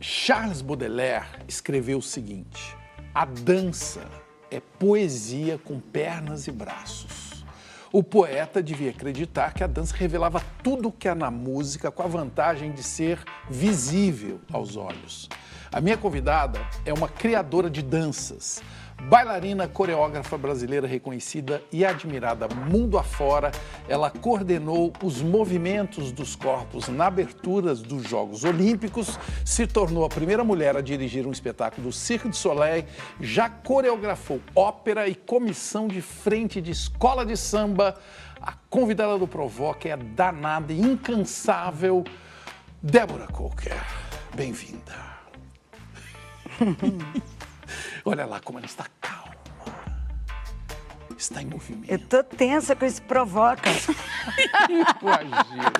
Charles Baudelaire escreveu o seguinte: a dança é poesia com pernas e braços. O poeta devia acreditar que a dança revelava tudo o que há na música, com a vantagem de ser visível aos olhos. A minha convidada é uma criadora de danças, bailarina, coreógrafa brasileira reconhecida e admirada mundo afora. Ela coordenou os movimentos dos corpos na abertura dos Jogos Olímpicos, se tornou a primeira mulher a dirigir um espetáculo do Cirque du Soleil, já coreografou ópera e comissão de frente de escola de samba. A convidada do Provoca é a danada e incansável Débora Coker. Bem-vinda. Olha lá como ela está calma, está em movimento. Eu tô tensa com esse Provoca. Imagina.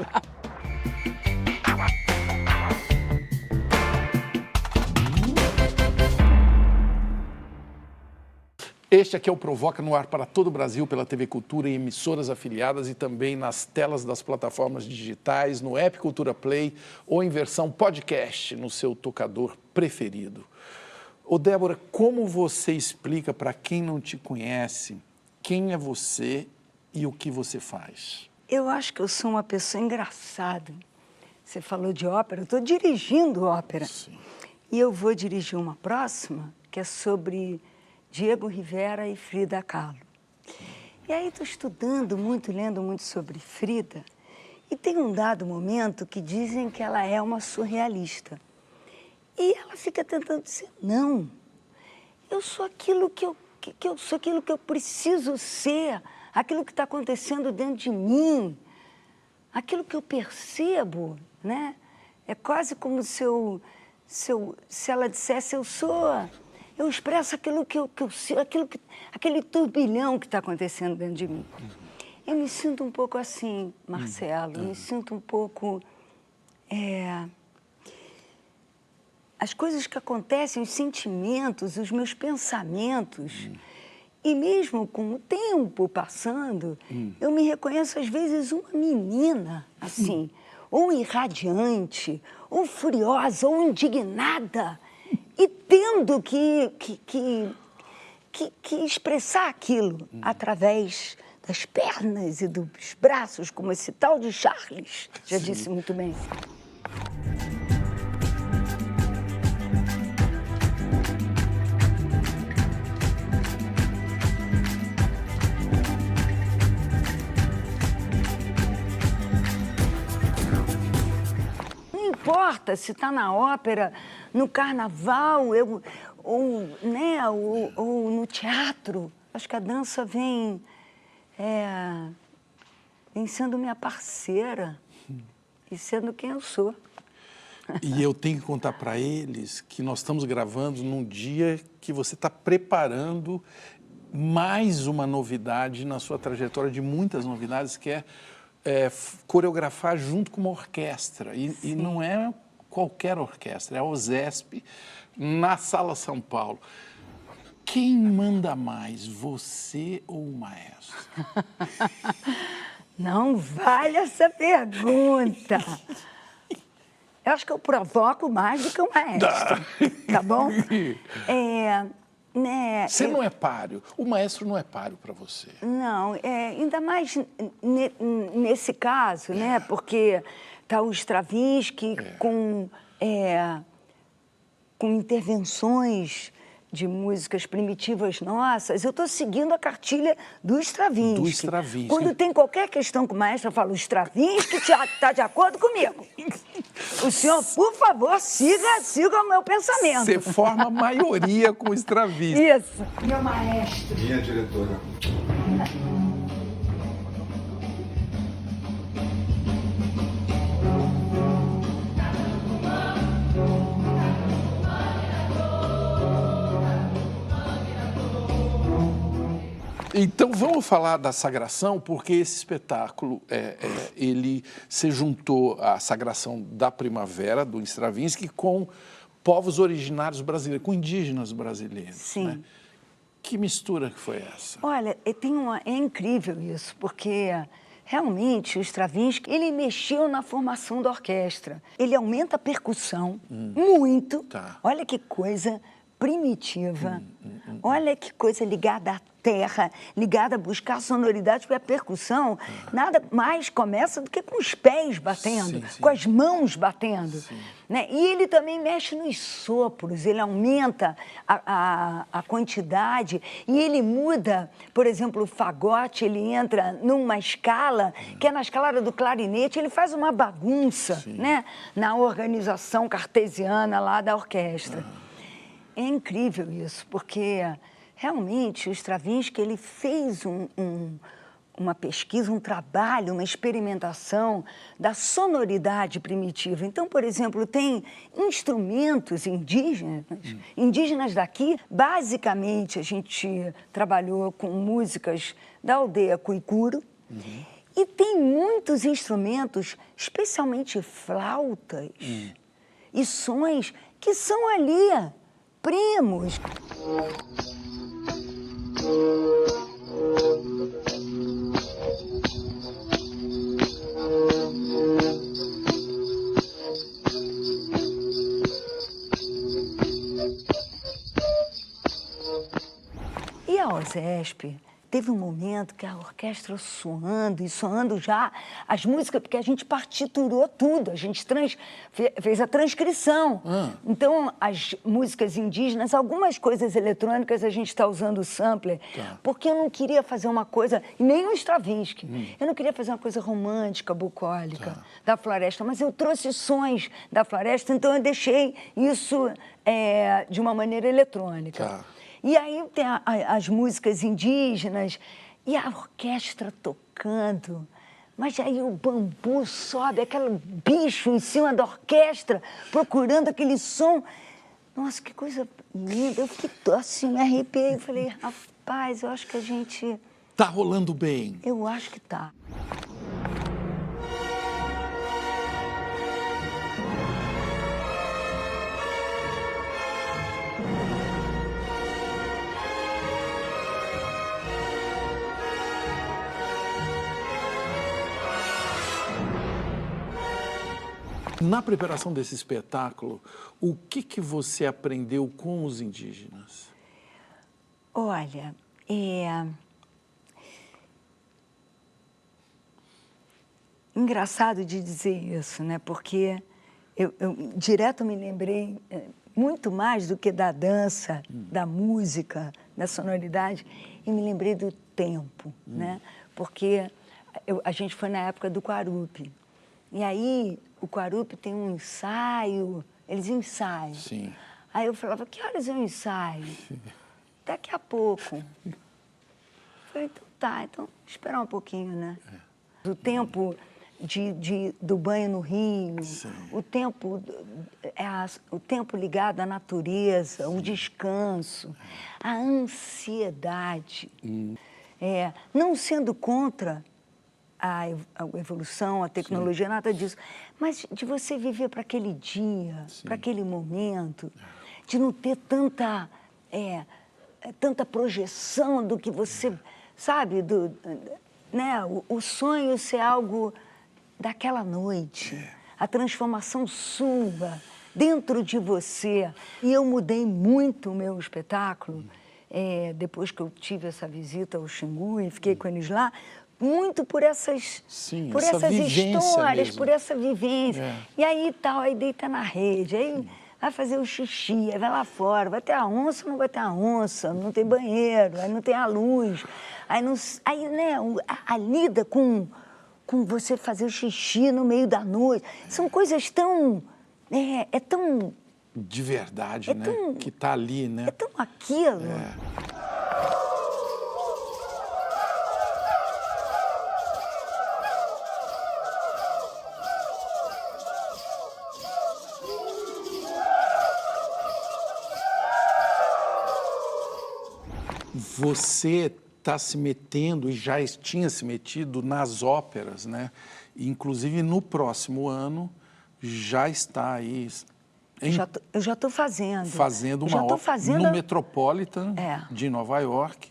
Este aqui é o Provoca, no ar para todo o Brasil, pela TV Cultura e emissoras afiliadas e também nas telas das plataformas digitais, no app Cultura Play ou em versão podcast no seu tocador preferido. Ô Débora, como você explica para quem não te conhece quem é você e o que você faz? Eu acho que eu sou uma pessoa engraçada. Você falou de ópera, eu estou dirigindo ópera. Sim. E eu vou dirigir uma próxima que é sobre Diego Rivera e Frida Kahlo. E aí estou estudando muito, lendo muito sobre Frida, e tem um dado momento que dizem que ela é uma surrealista. E ela fica tentando dizer, não, eu sou aquilo que eu sou aquilo que eu preciso ser, aquilo que está acontecendo dentro de mim, aquilo que eu percebo, né? É quase como se ela dissesse, eu expresso aquilo que eu sinto, aquele turbilhão que está acontecendo dentro de mim. Eu me sinto um pouco assim, Marcelo, eu me sinto um pouco... as coisas que acontecem, os sentimentos, os meus pensamentos. E mesmo com o tempo passando, eu me reconheço às vezes uma menina, assim, ou irradiante, ou furiosa, ou indignada, e tendo que expressar aquilo através das pernas e dos braços, como esse tal de Charles já disse muito bem. Não importa se está na ópera, no carnaval, ou no teatro. Acho que a dança vem sendo minha parceira e sendo quem eu sou. E eu tenho que contar para eles que nós estamos gravando num dia que você está preparando mais uma novidade na sua trajetória, de muitas novidades, que é coreografar junto com uma orquestra. E não é qualquer orquestra, é a OSESP, na Sala São Paulo. Quem manda mais, você ou o maestro? Não vale essa pergunta. Eu acho que eu provoco mais do que o maestro, tá bom? Você não é páreo, o maestro não é páreo para você. Não, ainda mais nesse caso, né? Porque está o Stravinsky com intervenções de músicas primitivas nossas. Eu estou seguindo a cartilha do Stravinsky. Do Stravinsky. Quando tem qualquer questão com o maestro, eu falo, o Stravinsky está de acordo comigo. O senhor, por favor, siga o meu pensamento. Você forma a maioria com o Stravinsky. Isso. Meu maestro. Minha diretora. Então vamos falar da Sagração, porque esse espetáculo, ele se juntou à Sagração da Primavera, do Stravinsky, com povos originários brasileiros, com indígenas brasileiros. Sim. Né? Que mistura que foi essa? Olha, é incrível isso, porque Realmente, o Stravinsky, ele mexeu na formação da orquestra. Ele aumenta a percussão muito. Tá. Olha que coisa primitiva. Olha que coisa ligada à terra, ligada a buscar sonoridade, porque a percussão nada mais começa do que com os pés batendo, Sim. com as mãos batendo. Né? E ele também mexe nos sopros, ele aumenta a quantidade e ele muda, por exemplo, o fagote, ele entra numa escala, que é na escala do clarinete, ele faz uma bagunça, né? Na organização cartesiana lá da orquestra. É incrível isso, porque realmente o Stravinsky ele fez uma pesquisa, um trabalho, uma experimentação da sonoridade primitiva. Então, por exemplo, tem instrumentos indígenas daqui. Basicamente, a gente trabalhou com músicas da aldeia Cuicuro. E tem muitos instrumentos, especialmente flautas e sons, que são ali primos. E a OSESP teve um momento que a orquestra soando já as músicas, porque a gente partiturou tudo, a gente fez a transcrição. Então, as músicas indígenas, algumas coisas eletrônicas a gente está usando o sampler, porque eu não queria fazer uma coisa, nem o Stravinsky, eu não queria fazer uma coisa romântica, bucólica, da floresta, mas eu trouxe sons da floresta, então eu deixei isso de uma maneira eletrônica. E aí tem as músicas indígenas e a orquestra tocando. Mas aí o bambu sobe, aquele bicho em cima da orquestra, procurando aquele som. Nossa, que coisa linda. Eu fiquei assim, me arrepiei. Eu falei, rapaz, eu acho que a gente... Tá rolando bem. Eu acho que tá. Na preparação desse espetáculo, o que você aprendeu com os indígenas? Olha, engraçado de dizer isso, né? Porque eu direto me lembrei muito mais do que da dança, da música, da sonoridade, e me lembrei do tempo, né? Porque a gente foi na época do Quarupi. E aí, o Quarupi tem um ensaio, eles ensaiam. Sim. Aí eu falava, que horas eu ensaio? Daqui a pouco. Eu falei, então tá, então esperar um pouquinho, né? Do tempo do banho no rio, o tempo ligado à natureza, o descanso, a ansiedade. Não sendo contra a evolução, a tecnologia, nada disso. Mas de você viver para aquele dia, para aquele momento, de não ter tanta projeção do que você, sabe, né? O sonho ser algo daquela noite, a transformação sua dentro de você. E eu mudei muito o meu espetáculo, depois que eu tive essa visita ao Xingu e fiquei com eles lá, muito por essas histórias, por essa vivência. E aí aí deita na rede, aí vai fazer o xixi, aí vai lá fora, vai ter a onça ou não vai ter a onça, não tem banheiro, aí não tem a luz. Aí né, a lida com você fazer o xixi no meio da noite, são coisas tão... tão... De verdade, né? Que tá ali, né? É tão aquilo. Você está se metendo, e já tinha se metido, nas óperas, né? Inclusive, no próximo ano, já está aí... Eu já estou fazendo. Fazendo uma ópera no Metropolitan de Nova York,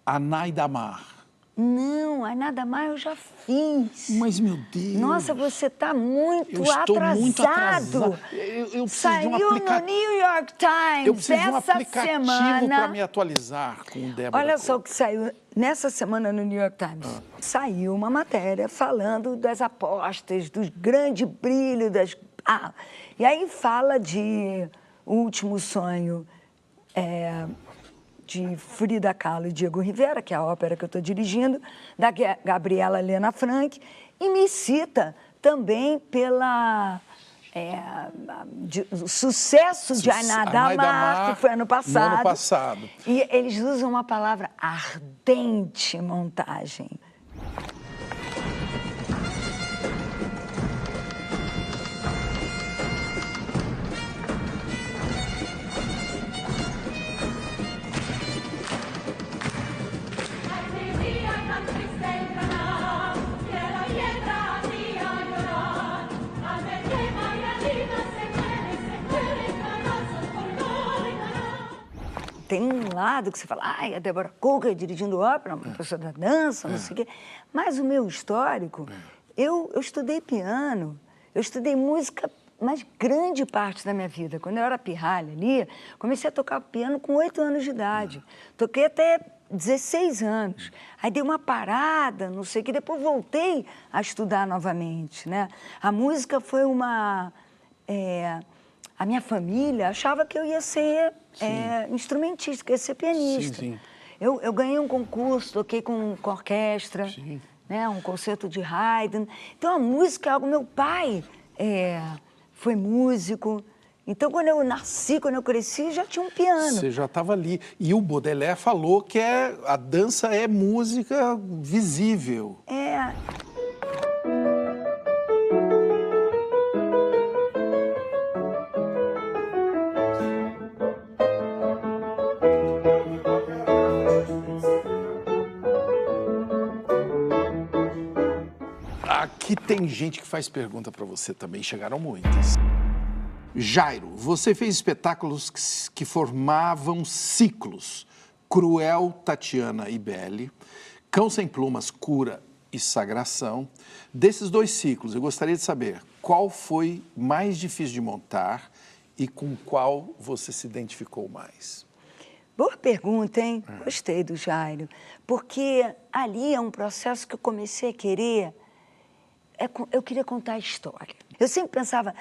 a Naidamar. Não, a Nada Mais eu já fiz. Mas, meu Deus... Nossa, você está muito eu estou atrasado. muito atrasado. Eu preciso de um aplicativo. Saiu no New York Times Eu preciso de um essa aplicativo semana. para me atualizar com o Débora. Olha só o que saiu nessa semana no New York Times. Saiu uma matéria falando das apostas, do grande brilho das... e aí fala de O Último Sonho de Frida Kahlo e Diego Rivera, que é a ópera que eu estou dirigindo, da Gabriela Helena Frank, e me cita também pela... o sucesso de Ainada Amar, que foi ano passado. E eles usam uma palavra, ardente montagem. Tem um lado que você fala, a Débora Coker dirigindo ópera, uma pessoa da dança, não sei o quê. Mas o meu histórico, eu estudei piano, eu estudei música, mas grande parte da minha vida. Quando eu era pirralha ali, comecei a tocar piano com 8 anos de idade. Toquei até 16 anos. Aí dei uma parada, não sei o quê, depois voltei a estudar novamente, né? A música foi uma... A minha família achava que eu ia ser instrumentista, que eu ia ser pianista. Sim. Eu ganhei um concurso, toquei com orquestra, né, um concerto de Haydn. Então, a música é algo... Meu pai foi músico. Então, quando eu nasci, quando eu cresci, já tinha um piano. Você já estava ali. E o Baudelaire falou que a dança é música visível. Aqui tem gente que faz pergunta para você também, chegaram muitas. Jairo, você fez espetáculos que formavam ciclos. Cruel, Tatiana e Belle, Cão Sem Plumas, Cura e Sagração. Desses 2 ciclos, eu gostaria de saber qual foi mais difícil de montar e com qual você se identificou mais. Boa pergunta, hein? Gostei do Jairo. Porque ali é um processo que eu comecei a querer... Eu queria contar a história. Eu sempre pensava,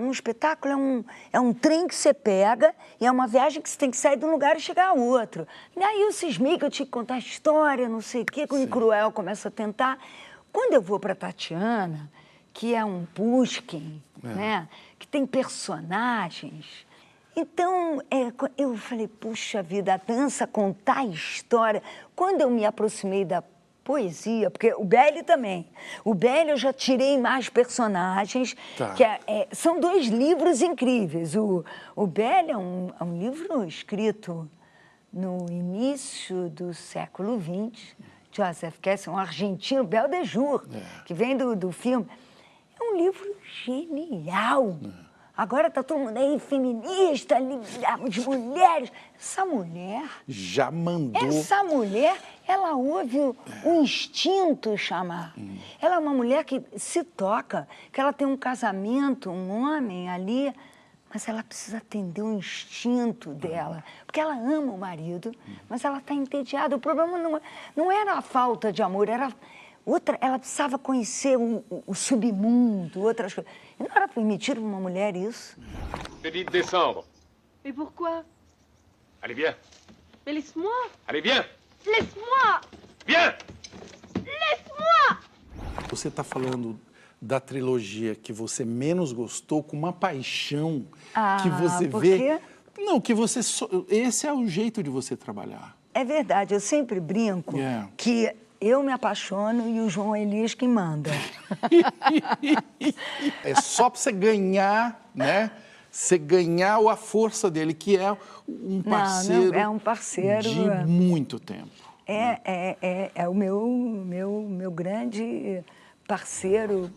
um espetáculo é um trem que você pega e é uma viagem que você tem que sair de um lugar e chegar a outro. E aí eu cismei que eu tinha que contar a história, não sei o quê, com o Cruel começa a tentar. Quando eu vou para Tatiana, que é um Pushkin, né, que tem personagens... Então, eu falei, puxa vida, a dança, contar a história. Quando eu me aproximei da poesia, porque o Belle também. O Belle eu já tirei mais personagens, que são 2 livros incríveis. O Belle é um livro escrito no início do século XX. Joseph Kessel, um argentino, Belle de Jour, que vem do filme. É um livro genial. Agora está todo mundo aí feminista, de mulheres. Essa mulher... Já mandou... Essa mulher, ela ouve o instinto chamar. Ela é uma mulher que se toca, que ela tem um casamento, um homem ali, mas ela precisa atender o instinto dela. Porque ela ama o marido, mas ela está entediada. O problema não era a falta de amor, era... ela precisava conhecer o submundo, outras coisas. E não era permitido para uma mulher isso. Je dis de descendre. Mais pourquoi? Allez, viens. Mais laisse-moi! Allez, viens. Laisse-moi! Viens. Laisse-moi! Você está falando da trilogia que você menos gostou com uma paixão que você por vê... quê? Não, que você... Esse é o jeito de você trabalhar. É verdade, eu sempre brinco que eu me apaixono e o João Elias quem manda. É só para você ganhar, né? Você ganhar a força dele, que é um parceiro... Não, é um parceiro... De muito tempo. É o meu grande parceiro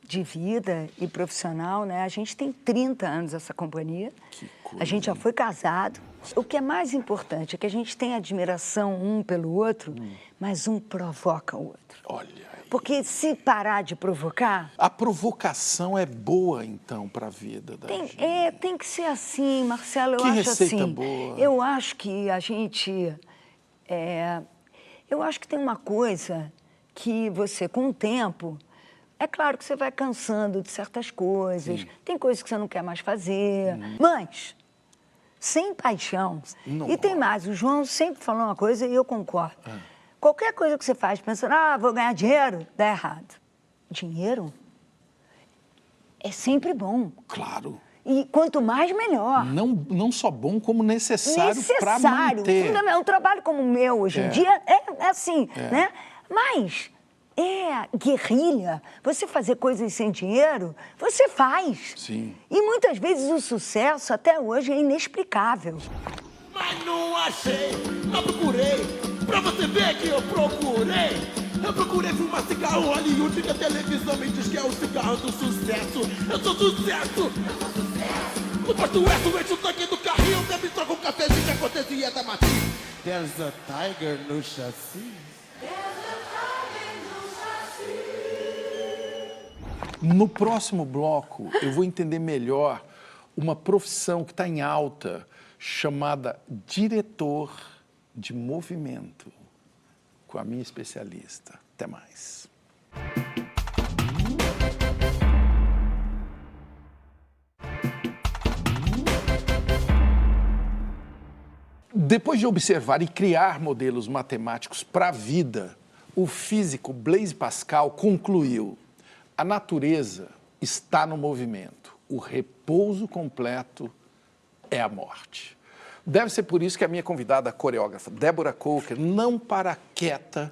de vida e profissional, né? A gente tem 30 anos essa companhia. Que coisa. A gente já foi casado. O que é mais importante é que a gente tem admiração um pelo outro, mas um provoca o outro. Olha aí. Porque se parar de provocar... A provocação é boa, então, para a vida da gente. Tem que ser assim, Marcelo, eu Que acho receita assim. boa. Eu acho que a gente... eu acho que tem uma coisa que você, com o tempo... É claro que você vai cansando de certas coisas, tem coisas que você não quer mais fazer, mas... sem paixão. Não. E tem mais, o João sempre falou uma coisa e eu concordo. Qualquer coisa que você faz pensando, vou ganhar dinheiro, dá errado. Dinheiro é sempre bom. Claro. E quanto mais, melhor. Não só bom, como necessário para manter. Fundamental. Um trabalho como o meu hoje em dia é assim, né? Mas... guerrilha. Você fazer coisas sem dinheiro, você faz. Sim. E muitas vezes o sucesso até hoje é inexplicável. Mas não achei, não procurei. Pra você ver que eu procurei. Eu procurei fumar cigarro Hollywood, que a televisão me diz que é o cigarro do sucesso. Eu sou sucesso. No posto S, eu encho o tanque do carrinho, bebo só com cafezinho que acontecia da matriz. There's a tiger no chassi. No próximo bloco, eu vou entender melhor uma profissão que está em alta, chamada diretor de movimento, com a minha especialista. Até mais. Depois de observar e criar modelos matemáticos para a vida, o físico Blaise Pascal concluiu: a natureza está no movimento. O repouso completo é a morte. Deve ser por isso que a minha convidada, a coreógrafa Deborah Coker, não para quieta,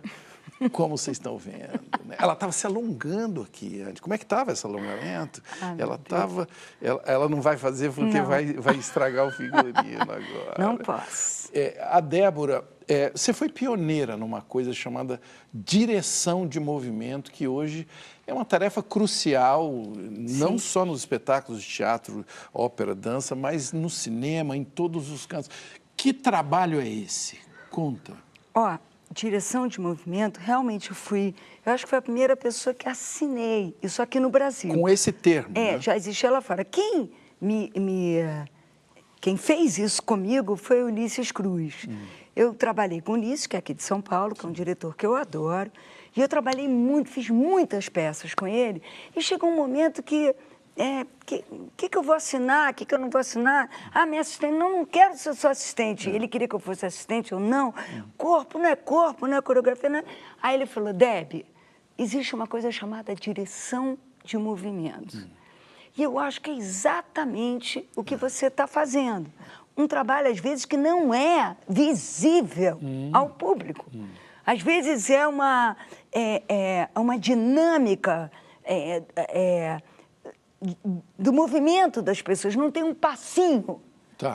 como vocês estão vendo, né? Ela estava se alongando aqui antes. Como é que estava esse alongamento? Ela não vai fazer porque vai estragar o figurino agora. Não posso. A Débora, você foi pioneira numa coisa chamada direção de movimento, que hoje é uma tarefa crucial, não só nos espetáculos de teatro, ópera, dança, mas no cinema, em todos os cantos. Que trabalho é esse? Conta. Direção de movimento, realmente eu acho que foi a primeira pessoa que assinei isso aqui no Brasil. Com esse termo, né? Já existia lá fora. Quem fez isso comigo foi o Ulisses Cruz. Eu trabalhei com o Ulisses, que é aqui de São Paulo, que é um diretor que eu adoro, e eu trabalhei muito, fiz muitas peças com ele, e chegou um momento que eu vou assinar, o que eu não vou assinar? Minha assistente, não quero ser sua assistente. Ele queria que eu fosse assistente, eu não. Corpo, não é coreografia, não é... Aí ele falou: Deb, existe uma coisa chamada direção de movimento. E eu acho que é exatamente o que você está fazendo. Um trabalho, às vezes, que não é visível ao público. Às vezes é uma dinâmica do movimento das pessoas, não tem um passinho,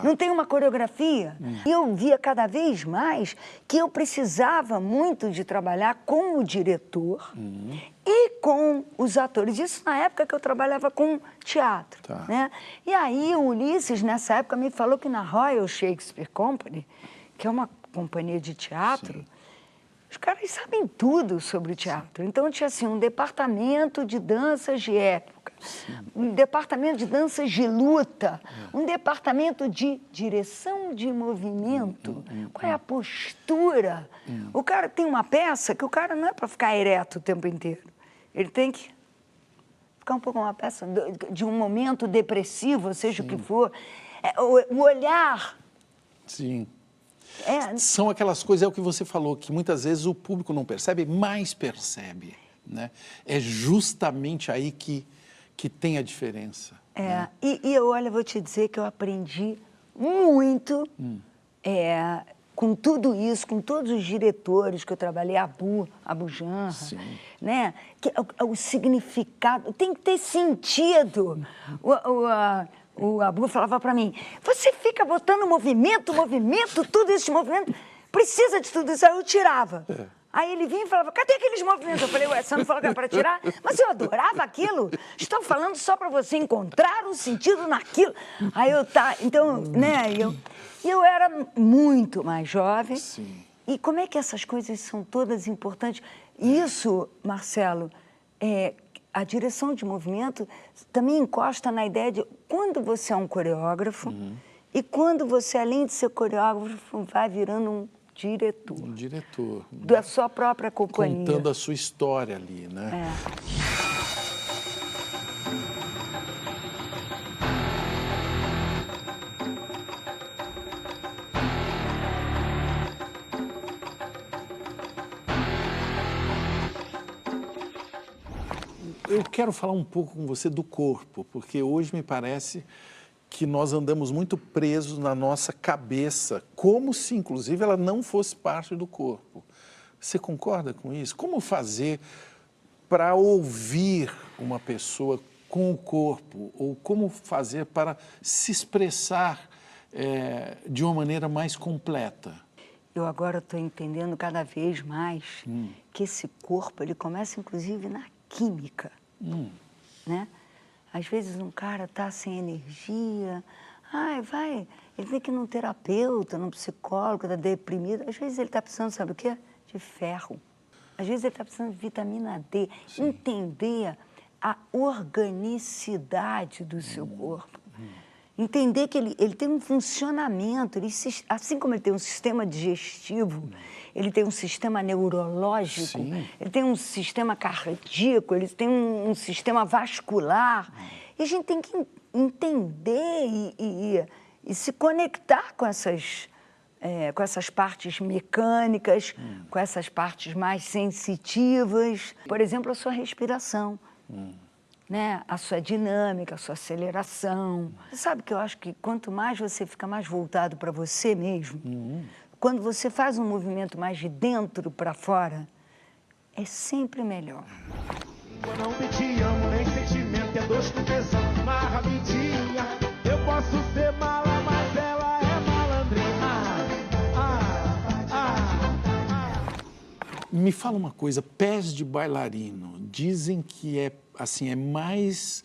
não tem uma coreografia. E eu via cada vez mais que eu precisava muito de trabalhar com o diretor e com os atores. Isso na época que eu trabalhava com teatro. Né? E aí o Ulisses, nessa época, me falou que na Royal Shakespeare Company, que é uma companhia de teatro, os caras sabem tudo sobre o teatro. Então, tinha assim, um departamento de danças de época, um departamento de danças de luta, um departamento de direção de movimento. Qual é a postura? O cara tem uma peça que o cara não é para ficar ereto o tempo inteiro. Ele tem que ficar um pouco uma peça de um momento depressivo, seja o que for. O olhar... Sim. São aquelas coisas, é o que você falou, que muitas vezes o público não percebe, mas percebe, né? É justamente aí que tem a diferença. Né? E eu, vou te dizer que eu aprendi muito com tudo isso, com todos os diretores que eu trabalhei, Abu Janra, né? O significado, tem que ter sentido. O Abu falava para mim: você fica botando movimento, tudo esse movimento, precisa de tudo isso. Aí eu tirava. Aí ele vinha e falava, cadê aqueles movimentos? Eu falei, ué, você não falou que era para tirar? Mas eu adorava aquilo. Estou falando só para você encontrar um sentido naquilo. Aí eu, então, né, eu era muito mais jovem. Sim. E como é que essas coisas são todas importantes? Isso, Marcelo, a direção de movimento também encosta na ideia de quando você é um coreógrafo e quando você, além de ser coreógrafo, vai virando um diretor. Um diretor. Da sua própria companhia. Contando a sua história ali, né? Eu quero falar um pouco com você do corpo, porque hoje me parece que nós andamos muito presos na nossa cabeça, como se, inclusive, ela não fosse parte do corpo. Você concorda com isso? Como fazer para ouvir uma pessoa com o corpo? Ou como fazer para se expressar de uma maneira mais completa? Eu agora estou entendendo cada vez mais que esse corpo, ele começa, inclusive, na química, né? Às vezes um cara está sem energia, ele tem que ir num terapeuta, num psicólogo, está deprimido. Às vezes ele está precisando, sabe o quê? De ferro. Às vezes ele está precisando de vitamina D. Sim. Entender a organicidade do seu corpo. Entender que ele tem um funcionamento, assim como ele tem um sistema digestivo, ele tem um sistema neurológico, Sim. ele tem um sistema cardíaco, ele tem um sistema vascular. E a gente tem que entender e se conectar com essas partes mecânicas, com essas partes mais sensitivas. Por exemplo, a sua respiração. Né? A sua dinâmica, a sua aceleração. Você sabe que eu acho que quanto mais você fica mais voltado para você mesmo, quando você faz um movimento mais de dentro para fora, é sempre melhor. Eu não te amo, nem sentimento, é dois com tesão, uma rapidinha. Eu posso ser mala, mas ela é malandrinha. Me fala uma coisa, pés de bailarino, dizem que é mais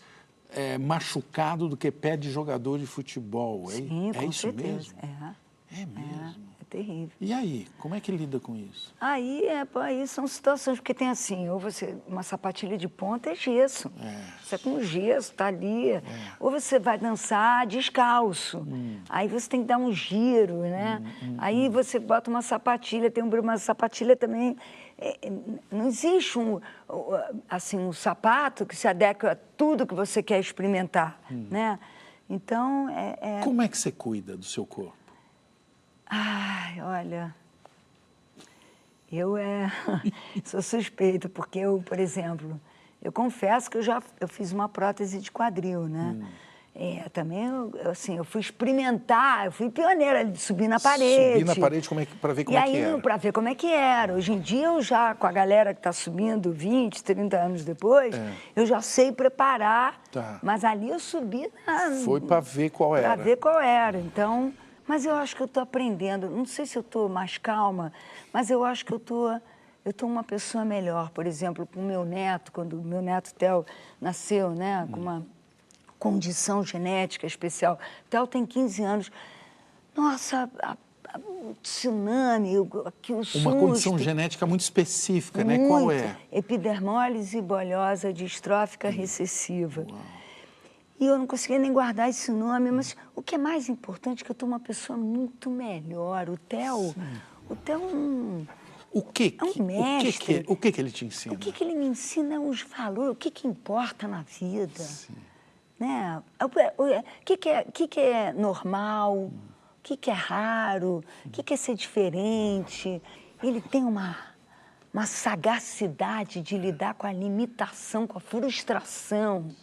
machucado do que pé de jogador de futebol. Sim, é com isso certeza. mesmo? É mesmo? É terrível. E aí, como é que lida com isso? Aí são situações, porque tem assim, ou uma sapatilha de ponta é gesso. Você é com gesso, tá ali. Ou você vai dançar descalço. Aí você tem que dar um giro, né? Aí você bota uma sapatilha, tem uma sapatilha também. Não existe um sapato que se adequa a tudo que você quer experimentar, né? Então, Como é que você cuida do seu corpo? Ai, olha, eu sou suspeita, porque eu, por exemplo, eu confesso que eu fiz uma prótese de quadril, né? Também, eu fui experimentar, eu fui pioneira de subir na parede. Subir na parede para ver como é que era. Para ver como é que era. Hoje em dia, eu já, com a galera que está subindo 20, 30 anos depois, eu já sei preparar, mas ali eu subi... Foi para ver qual era. Para ver qual era, então... Mas eu acho que eu estou aprendendo, não sei se eu estou mais calma, mas eu acho que eu estou uma pessoa melhor. Por exemplo, com o meu neto, quando o meu neto Theo nasceu, né, com uma condição genética especial. Theo tem 15 anos. Nossa, o tsunami, o susto. Uma condição genética muito específica, né? Qual é? Epidermólise bolhosa distrófica recessiva. E eu não conseguia nem guardar esse nome, mas o que é mais importante é que eu estou uma pessoa muito melhor. O Theo é um mestre. O que ele te ensina? O que ele me ensina é os valores, o que importa na vida. Sim. Né? O que é normal, o que é raro, o que é ser diferente. Ele tem uma sagacidade de lidar com a limitação, com a frustração.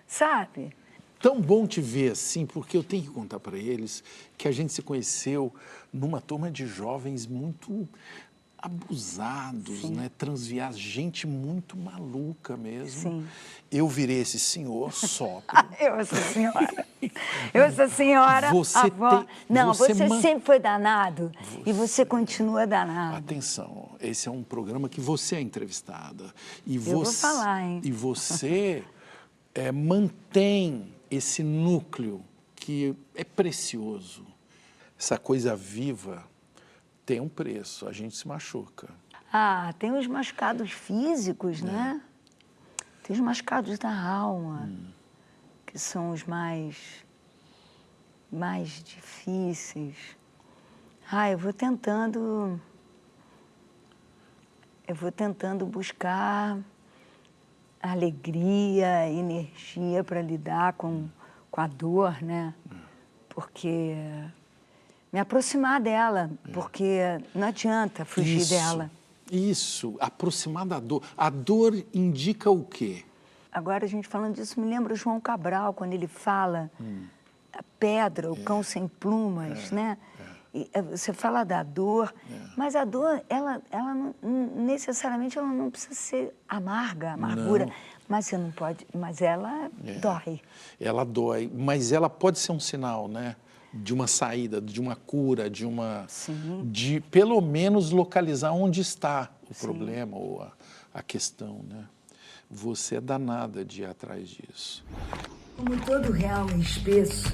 Sabe? Tão bom te ver assim, porque eu tenho que contar para eles que a gente se conheceu numa turma de jovens muito abusados, né? Transviados, gente muito maluca mesmo. Sim. Eu virei esse senhor sóbrio. essa senhora, você avó. Tem, não, você sempre foi danado e você continua danado. Atenção, esse é um programa que você é entrevistada. E vou falar, hein? E você mantém esse núcleo que é precioso. Essa coisa viva tem um preço, a gente se machuca. Ah, tem os machucados físicos, né? Tem os machucados da alma, que são os mais difíceis. Eu vou tentando buscar alegria, energia para lidar com a dor, né? Porque me aproximar dela, porque não adianta fugir dela. Isso, aproximar da dor. A dor indica o quê? Agora, a gente falando disso, me lembra o João Cabral, quando ele fala a pedra, o cão sem plumas, né? E você fala da dor, mas a dor, ela não, necessariamente ela não precisa ser amargura, mas você não pode, mas ela dói. Ela dói, mas ela pode ser um sinal, né? De uma saída, de uma cura, de pelo menos localizar onde está o problema ou a questão, né? Você é danada de ir atrás disso. Como todo real é espesso,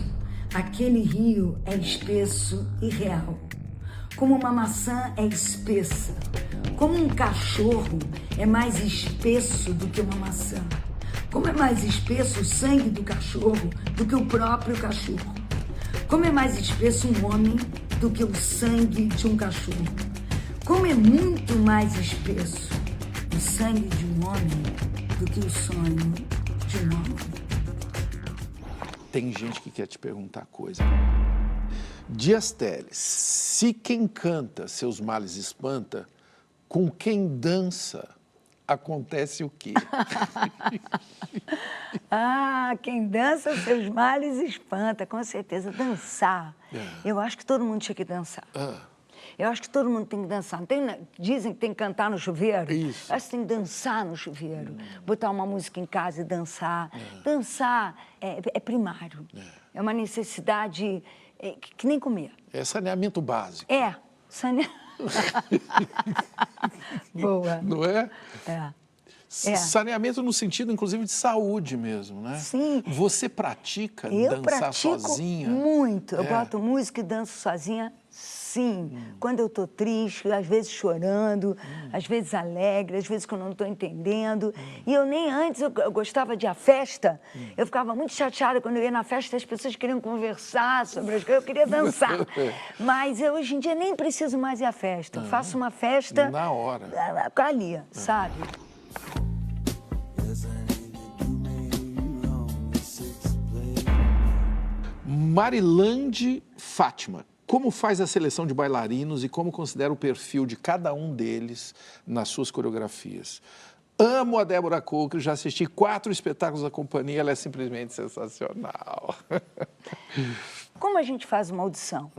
aquele rio é espesso e real. Como uma maçã é espessa, como um cachorro é mais espesso do que uma maçã. Como é mais espesso o sangue do cachorro do que o próprio cachorro. Como é mais espesso um homem do que o sangue de um cachorro. Como é muito mais espesso o sangue de um homem do que o sonho de um homem. Tem gente que quer te perguntar coisa. Dias Teles, se quem canta seus males espanta, com quem dança acontece o quê? Quem dança seus males espanta, com certeza. Dançar. Eu acho que todo mundo tinha que dançar. Eu acho que todo mundo tem que dançar. Dizem que tem que cantar no chuveiro. Isso. Eu acho que tem que dançar no chuveiro. Botar uma música em casa e dançar. Dançar é primário. É uma necessidade que nem comer. É saneamento básico. Boa. Não é? É. Saneamento no sentido, inclusive, de saúde mesmo, né? Sim. Você pratica Eu dançar pratico sozinha? Muito. Eu boto música e danço sozinha, sim. Quando eu estou triste, às vezes chorando, às vezes alegre, às vezes que eu não estou entendendo. E eu nem antes, eu gostava de ir à festa, eu ficava muito chateada quando eu ia na festa, as pessoas queriam conversar sobre as coisas, eu queria dançar. Mas eu, hoje em dia, nem preciso mais ir à festa. Eu faço uma festa... Na hora. Ali, sabe? Marilande Fátima, como faz a seleção de bailarinos e como considera o perfil de cada um deles nas suas coreografias? Amo a Débora Coukre, já assisti 4 espetáculos da companhia, ela é simplesmente sensacional. Como a gente faz uma audição?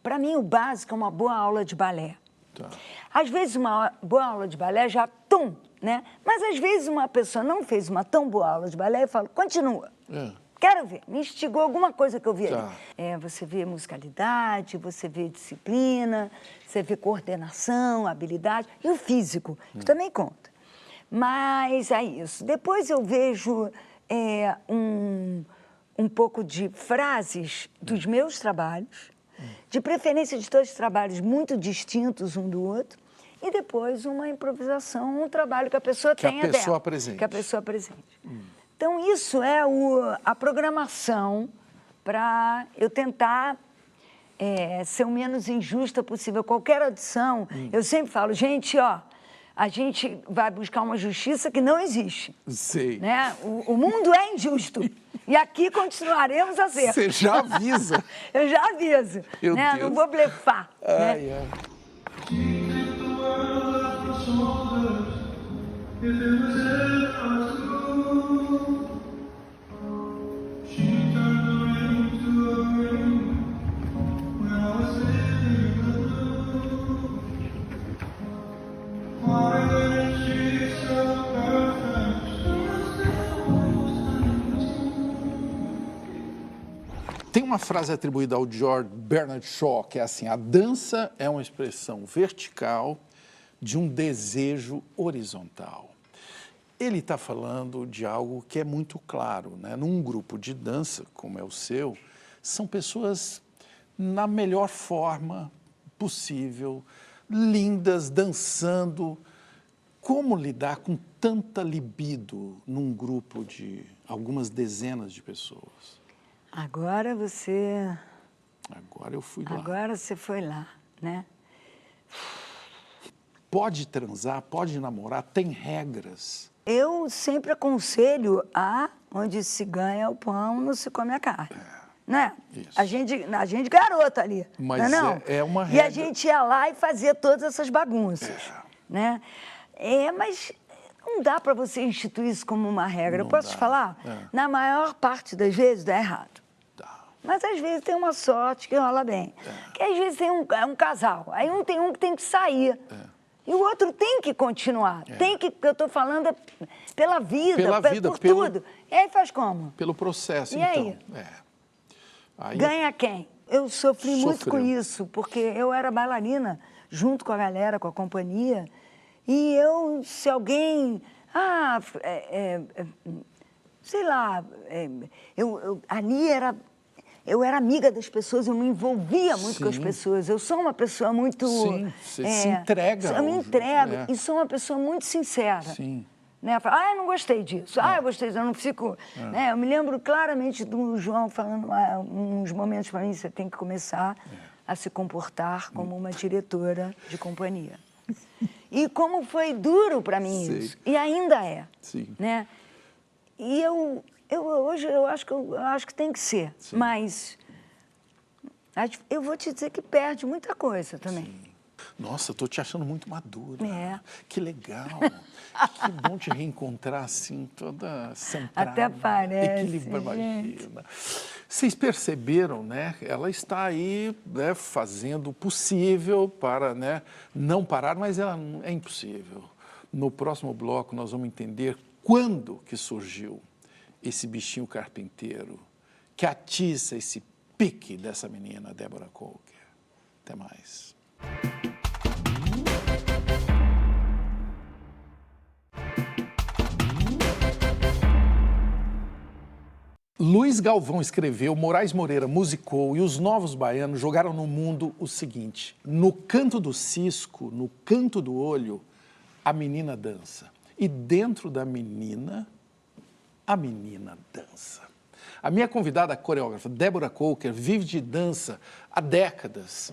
Para mim, o básico é uma boa aula de balé. Tá. Às vezes, uma boa aula de balé já, né? Mas, às vezes, uma pessoa não fez uma tão boa aula de balé e fala, continua. Quero ver. Me instigou alguma coisa que eu vi ali. Você vê musicalidade, você vê disciplina, você vê coordenação, habilidade e o físico, que também conta. Mas é isso. Depois eu vejo um pouco de frases dos meus trabalhos, de preferência de todos os trabalhos muito distintos um do outro, e depois uma improvisação, um trabalho que a pessoa tenha dela. Que a pessoa apresente. Então, isso é a programação para eu tentar ser o menos injusta possível. Qualquer audição, eu sempre falo, gente, a gente vai buscar uma justiça que não existe. Sei. Né? O mundo é injusto. E aqui continuaremos a ser. Você já avisa. Eu já aviso. Meu Deus. Não vou blefar. Ai. Tem uma frase atribuída ao George Bernard Shaw, que é assim: a dança é uma expressão vertical de um desejo horizontal. Ele está falando de algo que é muito claro, né? Num grupo de dança, como é o seu, são pessoas na melhor forma possível, lindas, dançando. Como lidar com tanta libido num grupo de algumas dezenas de pessoas? Agora Agora eu fui lá. Agora você foi lá, né? Pode transar, pode namorar, tem regras. Eu sempre aconselho onde se ganha o pão, não se come a carne. Né? Isso. A gente garota ali. Mas não? é uma E regra. a gente ia lá e fazia todas essas bagunças. Né? Mas não dá para você instituir isso como uma regra. Não Eu posso dá. te falar? Na maior parte das vezes dá errado. Tá. Mas às vezes tem uma sorte que rola bem. Que às vezes tem um casal. Aí tem um que tem que sair. E o outro tem que continuar. Tem que, eu estou falando pela vida, por tudo. E aí faz como? Pelo processo, E então. aí? Aí Ganha quem? Eu sofri muito com Sofreu. isso, porque eu era bailarina junto com a galera, com a companhia. E se alguém... sei lá, ali era... Eu era amiga das pessoas, eu me envolvia muito com as pessoas. Eu sou uma pessoa muito... Sim, você se entrega. Eu me entrego É. e sou uma pessoa muito sincera. Sim. Né? Falo, eu não gostei disso. Eu gostei disso, eu não fico... Né? Eu me lembro claramente do João falando uns momentos para mim, você tem que começar a se comportar como uma diretora de companhia. E como foi duro para mim isso. E ainda é. Sim. Né? E hoje eu acho que tem que ser. Sim. Mas eu vou te dizer que perde muita coisa também. Sim. Nossa, eu tô te achando muito madura. É. Que legal. Que bom te reencontrar assim, toda centrada. Até parece, equilibrada. gente. Imagina. Vocês perceberam, né? Ela está aí, né, fazendo o possível para, né, não parar, mas ela é impossível. No próximo bloco nós vamos entender quando que surgiu esse bichinho carpinteiro que atiça esse pique dessa menina, Deborah Coker. Até mais. Luiz Galvão escreveu, Moraes Moreira musicou e os Novos Baianos jogaram no mundo o seguinte: no canto do cisco, no canto do olho, a menina dança. E dentro da menina, a menina dança. A minha convidada, a coreógrafa Deborah Coker, vive de dança há décadas.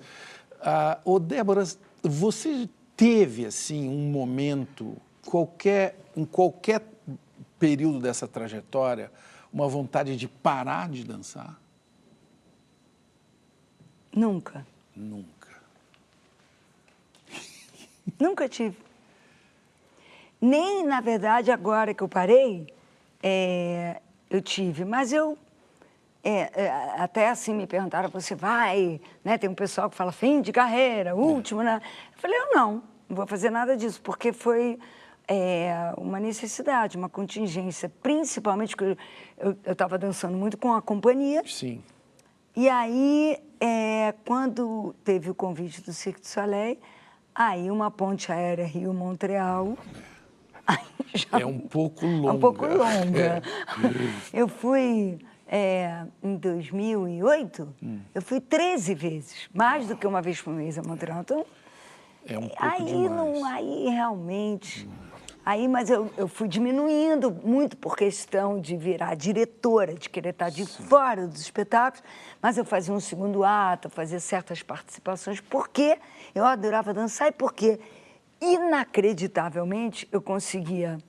Débora, você teve assim um momento, em qualquer período dessa trajetória, uma vontade de parar de dançar? Nunca. Nunca. Nunca tive. Nem, na verdade, agora que eu parei, eu tive. Mas até assim me perguntaram, você vai, né? Tem um pessoal que fala fim de carreira, último, né? Eu falei, eu não vou fazer nada disso, porque foi uma necessidade, uma contingência, principalmente porque eu estava dançando muito com a companhia. Sim. E aí, quando teve o convite do Cirque du Soleil, aí uma ponte aérea Rio-Montreal... É um pouco longa. É um pouco longa. Eu fui, em 2008, eu fui 13 vezes, mais do que uma vez por mês a Montreal. Então, é um pouco demais. Aí realmente... Mas eu fui diminuindo muito por questão de virar diretora, de querer estar de fora dos espetáculos, mas eu fazia um segundo ato, fazia certas participações, porque eu adorava dançar e porque, inacreditavelmente, eu conseguia,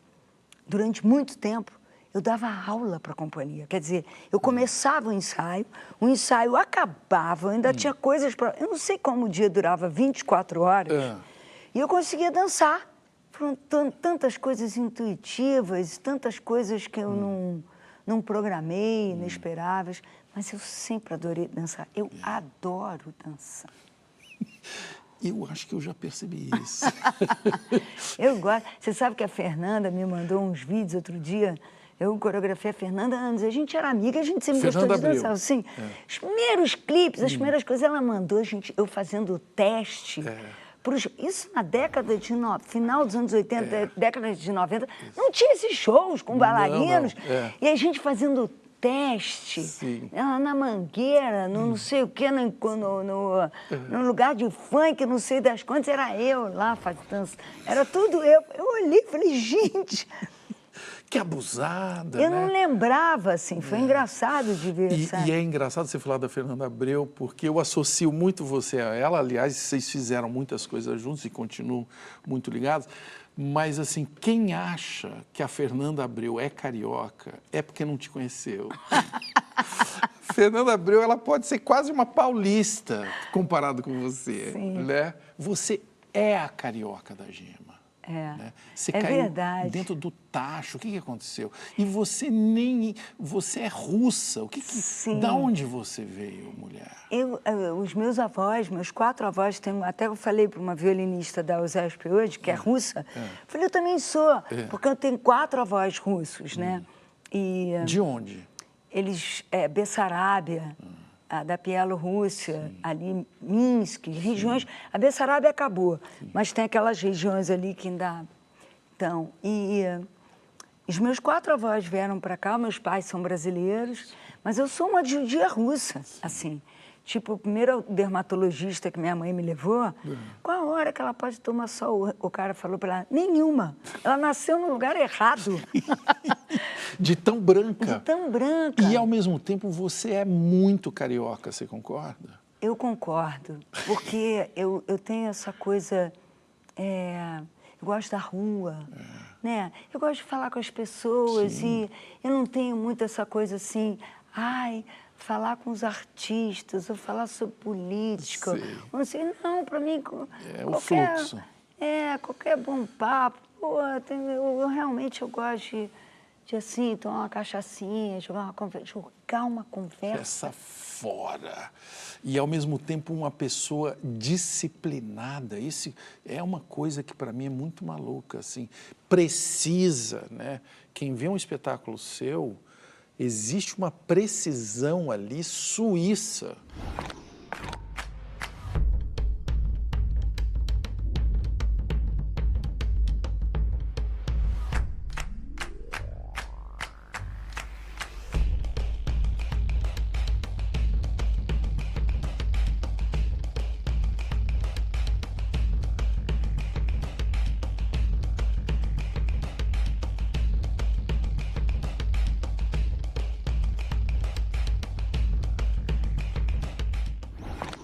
durante muito tempo, eu dava aula para a companhia. Quer dizer, eu começava o ensaio acabava, eu ainda tinha coisas para... Eu não sei como o dia durava 24 horas, e eu conseguia dançar. Foram tantas coisas intuitivas, tantas coisas que eu não programei, inesperadas, mas eu sempre adorei dançar. Eu adoro dançar. Eu acho que eu já percebi isso. Eu gosto. Você sabe que a Fernanda me mandou uns vídeos outro dia. Eu coreografei a Fernanda Andes, a gente era amiga, a gente sempre Fernanda gostou de Abreu. dançar. Assim, os primeiros clipes, as primeiras coisas, ela mandou eu fazendo teste. Isso na década de... final dos anos 80, década de 90, não tinha esses shows com bailarinos. Não. E a gente fazendo teste, Sim. ela na Mangueira, no não sei o quê, no lugar de funk, não sei das quantas, era eu lá fazendo dança. Era tudo eu. Eu olhei e falei, gente... Que abusada, Eu né? não lembrava, assim, foi engraçado de ver, sabe? E é engraçado você falar da Fernanda Abreu, porque eu associo muito você a ela. Aliás, vocês fizeram muitas coisas juntos e continuam muito ligados. Mas, assim, quem acha que a Fernanda Abreu é carioca é porque não te conheceu. Fernanda Abreu, ela pode ser quase uma paulista comparado com você, né? Você é a carioca da Gema. Né? Você caiu verdade. dentro do tacho. O que aconteceu? E você você é russa. Da onde você veio, mulher? Os meus avós, meus 4 avós, até eu falei para uma violinista da USESP hoje, que é russa, falei, eu também sou, porque eu tenho 4 avós russos, né? E, de onde? Eles, Bessarábia, da Bielorrússia, ali, Minsk, regiões... A Bessarábia acabou, mas tem aquelas regiões ali que ainda estão. E os meus 4 avós vieram para cá, meus pais são brasileiros, mas eu sou uma judia russa, assim. Tipo, o primeiro dermatologista que minha mãe me levou, qual a hora que ela pode tomar sol? O cara falou para ela, nenhuma. Ela nasceu no lugar errado. De tão branca. De tão branca. E, ao mesmo tempo, você é muito carioca, você concorda? Eu concordo, porque eu tenho essa coisa... eu gosto da rua, né? Eu gosto de falar com as pessoas e eu não tenho muito essa coisa assim... falar com os artistas, ou falar sobre política. Não sei, não, para mim... o fluxo. Qualquer bom papo. Pô, eu realmente gosto de assim, tomar uma cachaçinha, jogar uma conversa. Essa fora. E, ao mesmo tempo, uma pessoa disciplinada. Isso é uma coisa que, para mim, é muito maluca, assim. Precisa, né? Quem vê um espetáculo seu... Existe uma precisão ali suíça.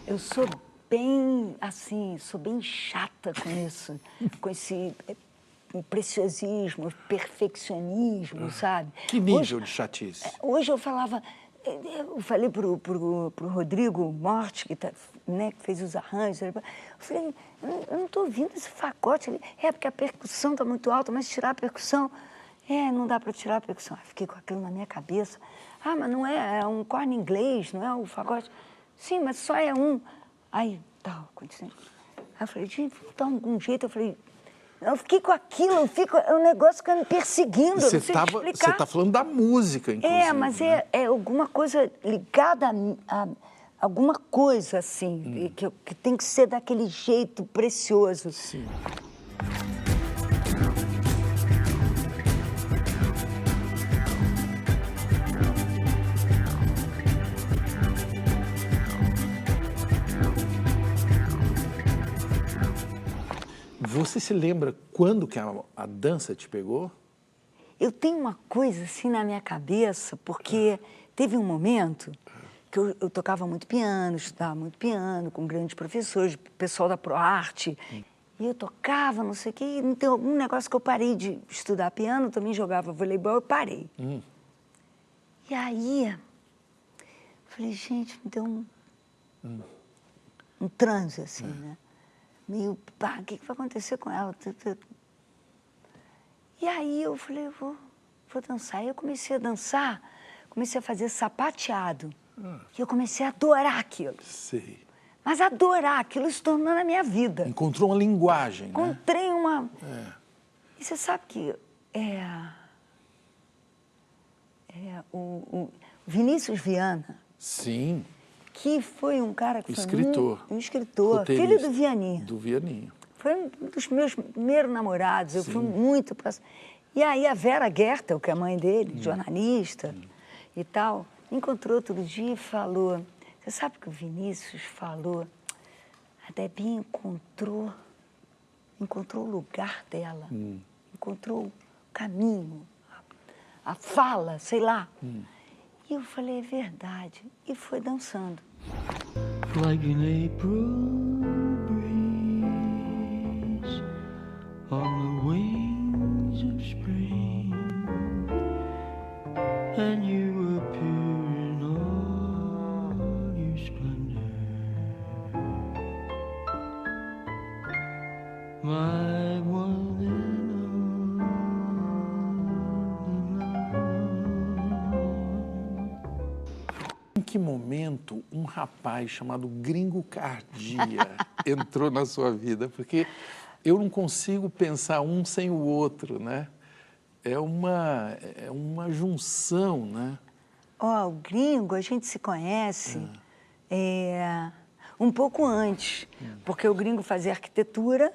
Eu sou bem, assim, sou bem chata com isso, com esse preciosismo, perfeccionismo, sabe? Que nível de chatice? Hoje eu falei pro Rodrigo Morte, que fez os arranjos, eu falei, eu não estou ouvindo esse facote ali. Porque a percussão está muito alta, mas tirar a percussão, não dá para tirar a percussão. Eu fiquei com aquilo na minha cabeça. Mas não é um corno inglês, não é o fagote. Sim, mas só é um. Aí, tal, continua. Aí eu falei, gente, vou dar algum jeito. Eu fiquei com aquilo, é um negócio que me perseguindo, eu não sei explicar. Você está falando da música, inclusive. Mas né? é alguma coisa ligada a alguma coisa, assim, que tem que ser daquele jeito precioso. Sim. Você se lembra quando que a dança te pegou? Eu tenho uma coisa assim na minha cabeça, porque teve um momento que eu tocava muito piano, estudava muito piano, com grandes professores, pessoal da ProArte. E eu tocava, não sei o quê, e tem algum negócio que eu parei de estudar piano, também jogava voleibol, eu parei. E aí, falei, gente, me deu um transe, assim, né? Meio, o que vai acontecer com ela? E aí eu falei, eu vou dançar. E eu comecei a dançar, comecei a fazer sapateado. E eu comecei a adorar aquilo. Sei. Mas adorar aquilo se tornou na minha vida. Encontrou uma linguagem, Encontrei uma... E você sabe que o Vinícius Viana, Sim, que foi um cara que foi escritor. um escritor, roteirista. filho do Vianinho. Do Vianinho. Foi um dos meus primeiros namorados, eu fui muito próxima. E aí a Vera Gertel, que é a mãe dele, jornalista e tal, me encontrou outro dia e falou, você sabe o que o Vinícius falou? A Debinha encontrou o lugar dela, encontrou o caminho, a fala, sei lá. E eu falei, é verdade. E foi dançando. Like an April breeze on the wings of spring, and you appear in all your splendor, my one and only love. Em que momento um rapaz chamado Gringo Cardia entrou na sua vida? Porque eu não consigo pensar um sem o outro, né? É uma junção, né? Ó, o Gringo, a gente se conhece um pouco antes, porque o Gringo fazia arquitetura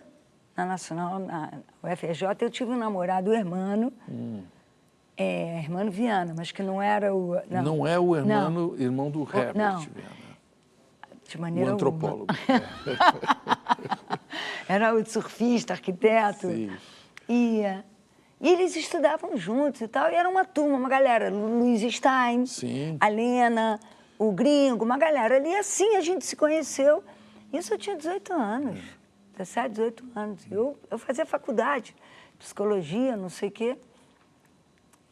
na Nacional, na UFRJ. Eu tive um namorado, o Hermano, Hermano Viana, mas que não era o... Não é o Hermano, irmão do Herbert não. Viana. De maneira O antropólogo. Era o surfista, arquiteto. Sim. E eles estudavam juntos e tal, e era uma turma, uma galera, Luiz Stein, Sim. a Lena, o Gringo, uma galera ali. Assim a gente se conheceu. Isso eu tinha 18 anos, 17, 18 anos. Eu fazia faculdade, psicologia, não sei o quê.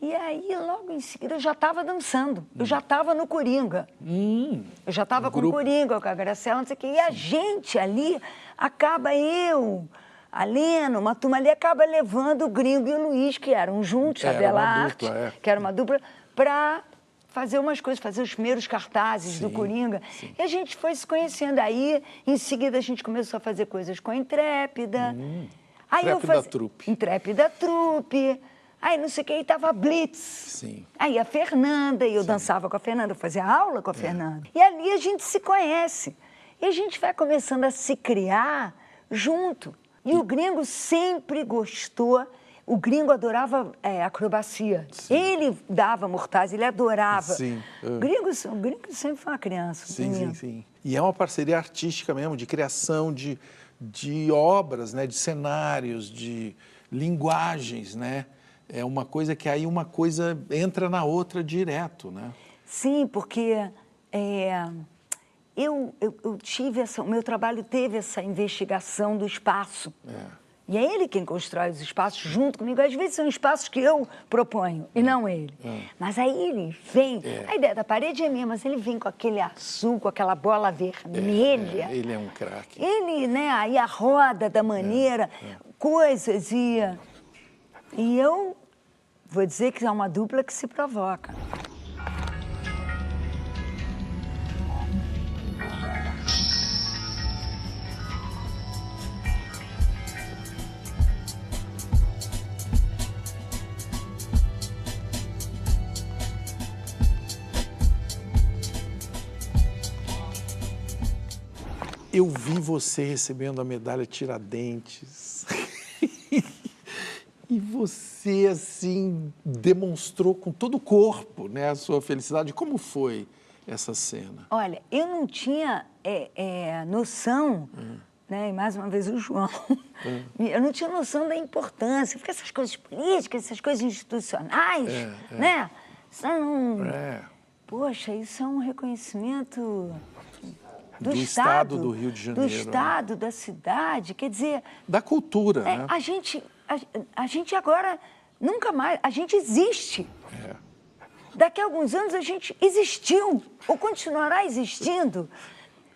E aí, logo em seguida, eu já estava dançando. Eu já estava no Coringa. Eu já estava com o Coringa, com a Graciela, não sei o quê. E a gente ali, a Lena, uma turma ali, acaba levando o Gringo e o Luiz, que eram juntos, a Bela Arte, que era uma dupla, para fazer umas coisas, fazer os primeiros cartazes do Coringa. Sim. E a gente foi se conhecendo. Aí, em seguida, a gente começou a fazer coisas com a Intrépida. Aí Intrépida Trupe. Intrépida Trupe. Aí não sei o que, aí tava a Blitz. Sim. Aí a Fernanda, e eu dançava com a Fernanda, eu fazia aula com a Fernanda. E ali a gente se conhece. E a gente vai começando a se criar junto. E o Gringo sempre gostou, o Gringo adorava acrobacia. Sim. Ele dava mortais, ele adorava. Sim. O Gringo sempre foi uma criança. Sim. E é uma parceria artística mesmo, de criação de obras, né? De cenários, de linguagens, né? É uma coisa que aí uma coisa entra na outra direto, né? Sim, porque eu tive o meu trabalho teve essa investigação do espaço. E é ele quem constrói os espaços junto comigo. Às vezes são espaços que eu proponho e não ele. Mas aí ele vem, a ideia da parede é minha, mas ele vem com aquele azul, com aquela bola vermelha. Ele é um craque. Ele, né, aí a roda da maneira, coisas e eu vou dizer que é uma dupla que se provoca. Eu vi você recebendo a medalha Tiradentes. E você, assim, demonstrou com todo o corpo, né, a sua felicidade. Como foi essa cena? Olha, eu não tinha noção, né, e mais uma vez o João, eu não tinha noção da importância, porque essas coisas políticas, essas coisas institucionais, né, são... Poxa, isso é um reconhecimento... Do estado do Rio de Janeiro. Do estado, da cidade, quer dizer... Da cultura, né? A gente agora, nunca mais, a gente existe. Daqui a alguns anos a gente existiu, ou continuará existindo.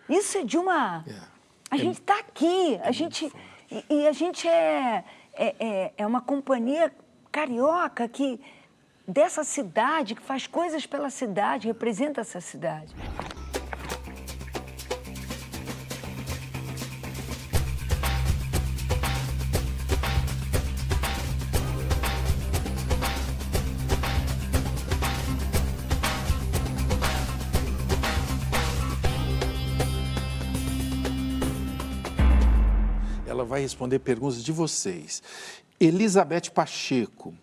Isso é de uma... A gente está aqui, a gente é uma companhia carioca dessa cidade, que faz coisas pela cidade, representa essa cidade. vai responder perguntas de vocês. Elizabeth Pacheco.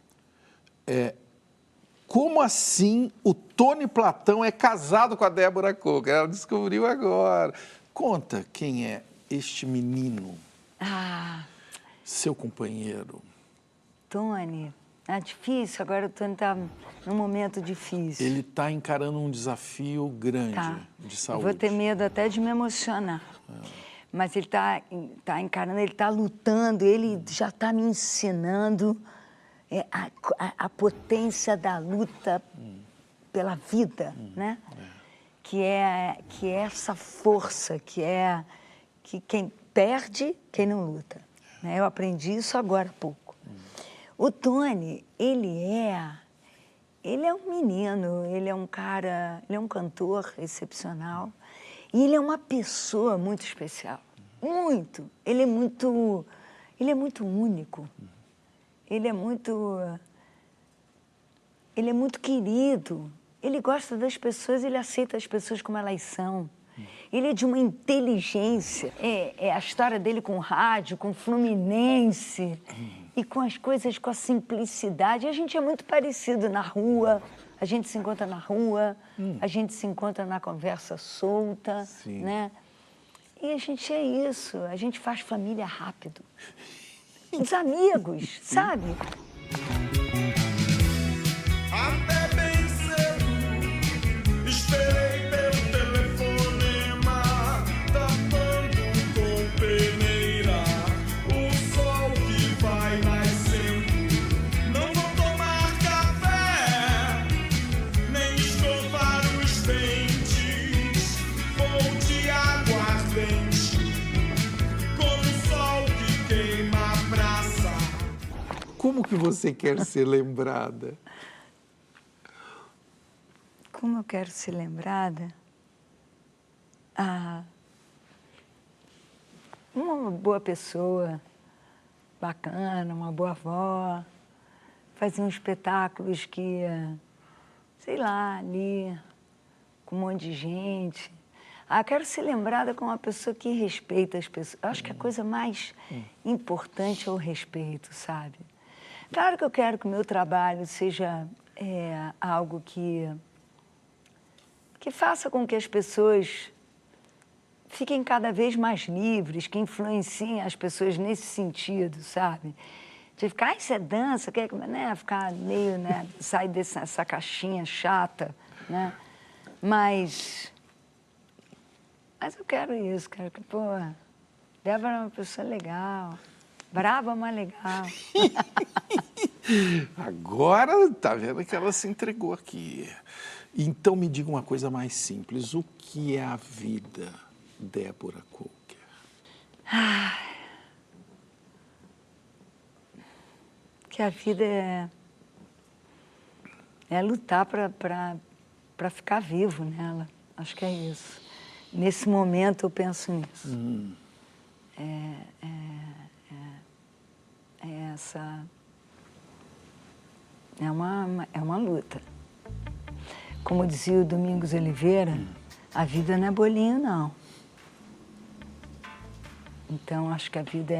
Como assim o Tony Platão é casado com a Débora Coker? Ela descobriu agora. Conta quem é este menino, seu companheiro. Tony, é difícil, agora o Tony está num momento difícil. Ele está encarando um desafio grande de Eu saúde. vou ter medo até de me emocionar. Mas ele está encarando, ele está lutando, ele já está me ensinando a potência da luta pela vida, né? Que é essa força, que quem perde, quem não luta. Né? Eu aprendi isso agora há pouco. O Tony, ele é um menino, ele é um cara, ele é um cantor excepcional e ele é uma pessoa muito especial, muito. Ele é muito único. Ele é muito querido. Ele gosta das pessoas, ele aceita as pessoas como elas são. Ele é de uma inteligência. É a história dele com o rádio, com o Fluminense e com as coisas, com a simplicidade. A gente é muito parecido na rua, a gente se encontra na rua, a gente se encontra na conversa solta, né? E a gente é isso, a gente faz família rápido. Os amigos, sabe? Até bem cedo, esperei pelo telefonema, tapando com peneira o sol que vai nascendo. Não vou tomar café, nem escovar os dentes, vou de aguardente, como o sol que queima a praça. Como que você quer ser lembrada? Como eu quero ser lembrada? Uma boa pessoa, bacana, uma boa avó, fazia uns espetáculos que, sei lá, ali, com um monte de gente. Eu quero ser lembrada como uma pessoa que respeita as pessoas. Eu acho que a coisa mais importante é o respeito, sabe? Claro que eu quero que o meu trabalho seja algo que faça com que as pessoas fiquem cada vez mais livres, que influenciem as pessoas nesse sentido, sabe? De ficar, isso é dança, né? Ficar meio, né? Sair dessa caixinha chata, né? Mas eu quero isso, quero que, Débora é uma pessoa legal, brava, mas legal. Agora, tá vendo que ela se entregou aqui. Então, me diga uma coisa mais simples. O que é a vida, Débora Coker? Que a vida é lutar para ficar vivo nela. Acho que é isso. Nesse momento, eu penso nisso. É uma luta. Como dizia o Domingos Oliveira, a vida não é bolinho, não. Então, acho que a vida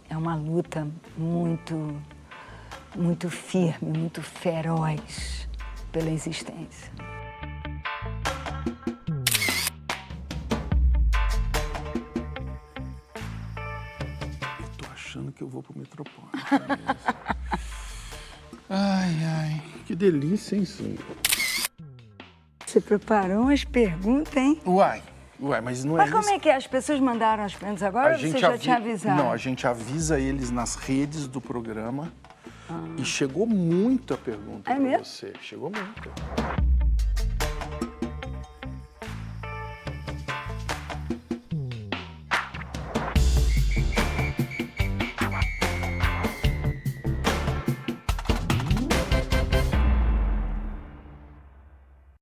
é uma luta muito, muito firme, muito feroz pela existência. Eu tô achando que eu vou pro Metropolitan. Ai, que delícia, hein, Sandra? Você preparou umas perguntas, hein? Uai, mas não é Mas como é que é? As pessoas mandaram as perguntas agora ou você já tinha avisado? Não, a gente avisa eles nas redes do programa e chegou muita pergunta para você. Chegou muita.